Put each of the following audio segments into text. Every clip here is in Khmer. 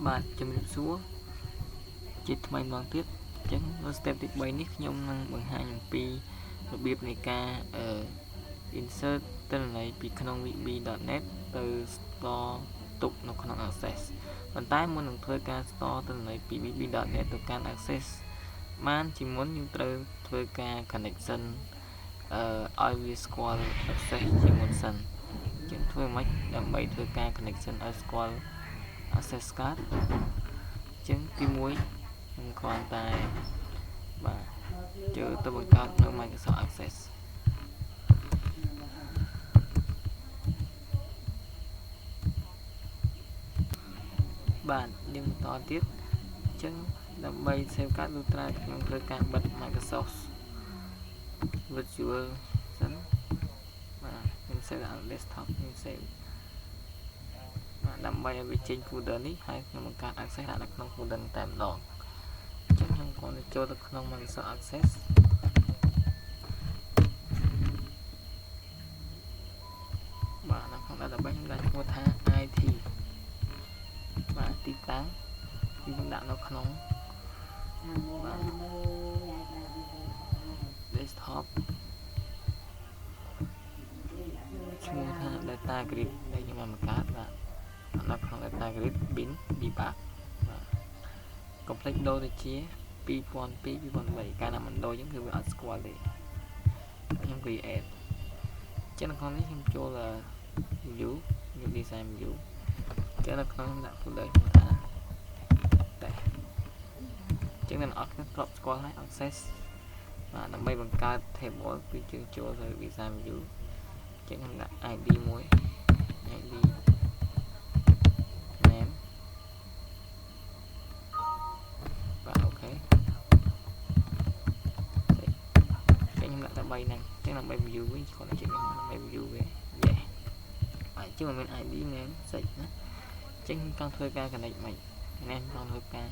បាទជំរាបសួរជាថ្មីម្ដងទៀតអញ្ចឹងនៅ step ទី3នេះខ្ញុំនឹងបង្ហាញអំពីរបៀបនៃការinsert ទិន្នន័យពីក្នុង VB.net ទៅ store ទុកនៅក្នុង Access ប៉ុន្តែមុននឹងធ្វើការ store ទិន្នន័យពី VB.net ទៅកាន់ Access បានជាមុនយើងត្រូវធ្វើការ connection ឲ្យវាស្គាល់ Access ជាមុនសិនអញ្ចឹងធ្វើម៉េចដើម្បីធ្វើការ connection ឲ្យស្គាល់ Access card អញ្ចឹងទី1ខ្ញុំគ្រាន់តែបាទចូលទៅបង្កើតនៅ Microsoft Access បាទយើងបន្តទៀតអញ្ចឹងដើម្បី save card លុះត្រាខ្ញុំត្រូវការបិទ Microsoft Virtual សិនបាទខ្ញុំ save ដល់ desktop ខ្ញុំ save ដើម្បីឲ្យវាចេញ folder នេះហើយខ្ញុំបង្កើត access ដាក់នៅក្នុង folder តែម្ដងអញ្ចឹងខ្ញុំគ្រាន់តែចូលទៅក្នុង Microsoft Access បាទនៅក្នុង database ខ្ញុំដាក់ឈ្មោះថា IT បាទទីតាំងខ្ញុំដាក់នៅក្នុងបាទ desktop ឈ្មោះថា data grid ដែលខ្ញុំបានបង្កើតបាទនៅក្នុង data grid bin debug បាទកុំភ្លេចដូរទៅជា2002 2003កាលណាមិនដូរអញ្ចឹងគឺវាអត់ស្គាល់ទេខ្ញុំ create ចឹងនៅក្នុងនេះខ្ញុំចូល view new design view ចឹងនៅក្នុងដាក់ folder ឈ្មោះថាតែចឹងអ្នកអត់គ្នាធ្លាប់ស្គាល់ហើយ access បាទដើម្បីបង្កើត table គឺយើងចូលទៅ design view ចឹងខ្ញុំដាក់ id មួយ id name បាទអូខេចឹងខ្ញុំដាក់តែ3ហ្នឹងចឹងដើម្បី view វិញគាត់ចេញដើម្បី view វា yes បាទចឹងមិនមែន id name សិចណាចឹងខ្ញុំចង់ធ្វើការ connect មិនណែចង់ធ្វើការ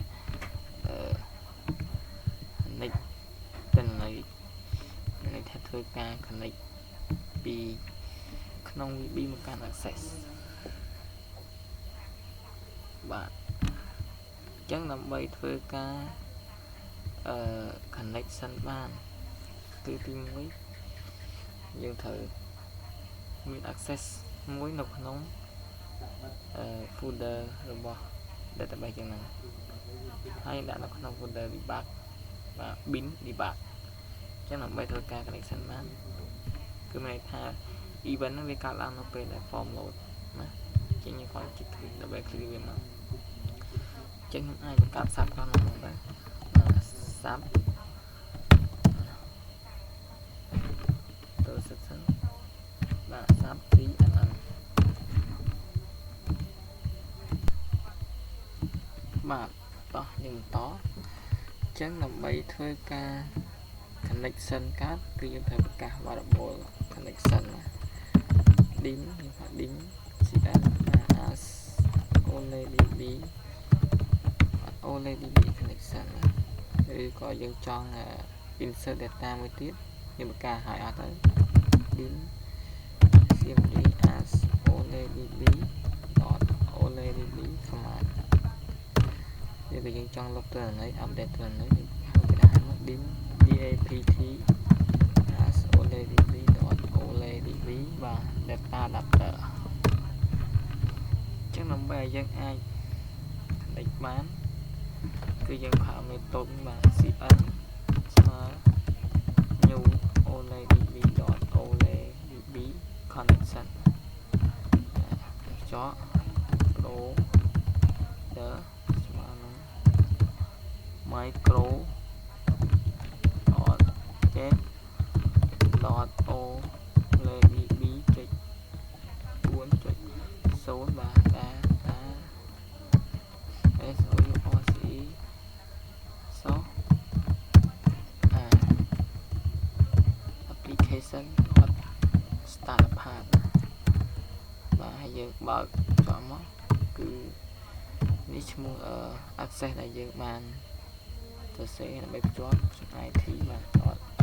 connect ទិន្នន័យនៃថាធ្វើការ connect ពីក្នុង VB មកកាន់ Access បាទអញ្ចឹងដើម្បីធ្វើការconnection បានគឺទី1យើងត្រូវមាន access មួយនៅក្នុង folder របស់ database យ៉ាងហ្នឹងហើយដាក់នៅក្នុង folder debug បាទ bin debug អញ្ចឹងដើម្បីធ្វើការ connection បានគឺមានន័យថា event ហ្នឹងវាកើតឡើងនៅពេលដែល form load ណាអញ្ចឹងយើងគាត់ជិះ click ដើម្បី click វាមកអញ្ចឹងខ្ញុំអាចបង្កើត sub ខ្លះមកដែរ sub ទៅ section បាទ sub cnn បាទតោះយើងបន្តអញ្ចឹងដើម្បីធ្វើការ connection card គឺយើងត្រូវប្រកាស variable connection ណា dim យើងថា dim cn as only db connection ឬក៏យើងចង់ insert data មួយទៀតយើងបង្កើតឲ្យអត់ទៅ dim cmd as only db command វាយើងចង់លុបទិន្នន័យ update ទិន្នន័យយើងដាក់ឲ្យមក dim dapt as only db បាទ data adapter អញ្ចឹងដើម្បីឲ្យយើងអាច connect បានគឺយើងប្រើ method បាទ cn ស្មើ new only db connection ចក pro the ស្មើនឹង micro get dot o db ចុច 4.0 បាទ data source so application not start path បាទហើយយើងបើកចុះមកគឺនេះឈ្មោះ access ដែលយើងបានសរសេរដើម្បីភ្ជាប់ IT បាទ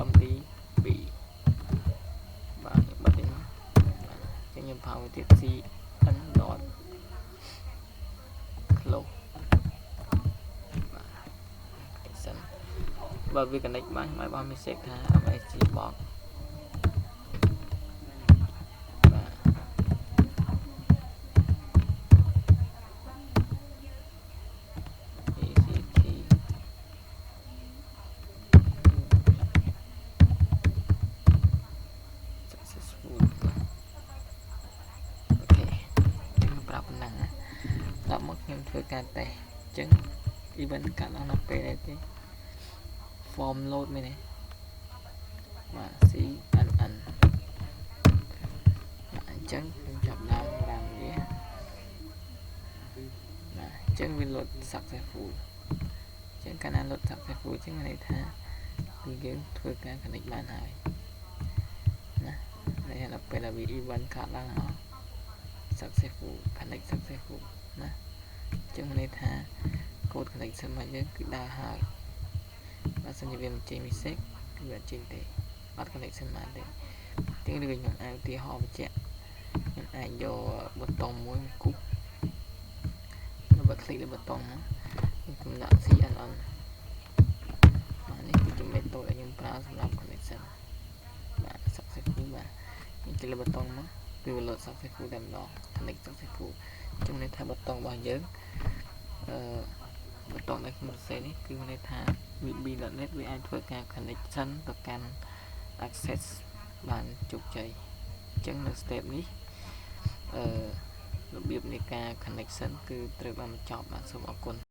.mdb បាទបិទនេះមកបាទខ្ញុំផាមួយទៀត cn. close បើវា connect បានខ្ញុំឲ្យបង message ថា MSG បងបាទ ACT successful អូខេខ្ញុំប្រាប់ប៉ុណ្ណឹងណាដល់មកខ្ញុំធ្វើការតេស្តអញ្ចឹង event កាត់ឡើងដល់ពេលទេ form load មែនទេបាទ CNN បាទអញ្ចឹងខ្ញុំចាប់ដើមរ៉ាំវាបាទអញ្ចឹងវា load successful អញ្ចឹងកាលណា load successful អញ្ចឹងមានន័យថាគឺយើងធ្វើការ connect បានហើយណាហើយដល់ពេលដែលវា event កាត់ឡើងមក successful connect successful ណាអញ្ចឹងមានន័យថា code connection របស់យើងគឺដើរហើយបើសិនជាវាមិនចេញ message គឺវាអត់ចេញទេអត់ connection បានទេអញ្ចឹងដូចខ្ញុំអាចឧទាហរណ៍បញ្ជាក់ខ្ញុំអាចយកប៊ូតុងមួយគូសបើ click លើប៊ូតុងហ្នឹងខ្ញុំដាក់ CNN បាទនេះគឺជា method ដែលខ្ញុំប្រើសម្រាប់ connection បាទ successful បាទខ្ញុំចុចលើប៊ូតុងមកគឺ load successful តែម្ដង connect successful អញ្ចឹងន័យថាប៊ូតុងរបស់យើងប៊ូតុងដែលខ្ញុំសរសេរនេះគឺមានន័យថា VB.net វាអាចធ្វើការ connection ទៅកាន់ access បានជោគជ័យអញ្ចឹងនៅ step នេះរបៀបនៃការ connection គឺត្រូវបានបញ្ចប់បាទសូមអរគុណ